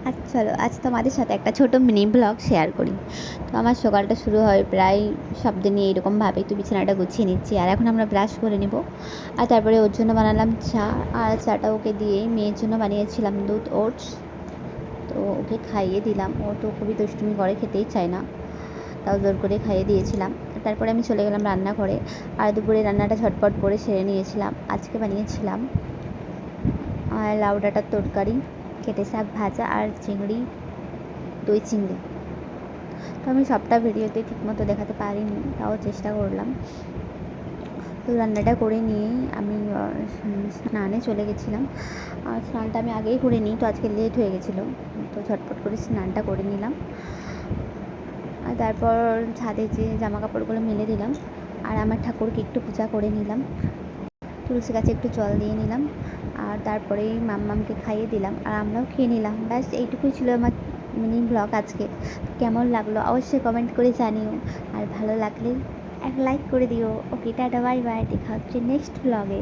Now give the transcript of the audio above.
আচ্ছা চলো আজ তোমাদের সাথে একটা ছোট মিনি ব্লগ শেয়ার করি। তো আমার সকালটা শুরু হয় প্রায় সব দিনই এইরকমভাবে, তো বিছানাটা গুছিয়ে নিচ্ছি আর এখন আমরা ব্রাশ করে নেব। আর তারপরে ওর জন্য বানালাম চা, আর চাটা ওকে দিয়ে মেয়ের জন্য বানিয়েছিলাম দুধ ওটস। তো ওকে খাইয়ে দিলাম, ও তো খুবই দুষ্টুমি করে, খেতেই চায় না, তাও জোর করে খাইয়ে দিয়েছিলাম। তারপরে আমি চলে গেলাম রান্নাঘরে, আর দুপুরে রান্নাটা ঝটপট করে সেরে নিয়েছিলাম। আজকে বানিয়েছিলাম লাউ ডাঁটার তরকারি, কেটে শাক ভাজা আর চিংড়ি, দই চিংড়ি। তো আমি সবটা ভিডিওতে ঠিকমতো দেখাতে পারিনি, তাও চেষ্টা করলাম। তো রান্নাটা করে নিয়েই আমি স্নানে চলে গেছিলাম। আর স্নানটা আমি আগেই করে নিই, তো আজকে লেট হয়ে গেছিলো, তো ঝটপট করে স্নানটা করে নিলাম। আর তারপর ছাদে যে জামা কাপড়গুলো মেলে দিলাম, আর আমার ঠাকুরকে একটু পূজা করে নিলাম, তুলসী গাছে একটু জল দিয়ে নিলাম, আর তারপরেই মাম্মামকে খাইয়ে দিলাম আর আমরাও খেয়ে নিলাম। ব্যাস এইটুকুই ছিল আমার মিনি ব্লগ আজকে। কেমন লাগলো অবশ্যই কমেন্ট করে জানিও, আর ভালো লাগলে এক লাইক করে দিও। ওকে টাটা, বাই বাই, দেখা হচ্ছে নেক্সট ব্লগে।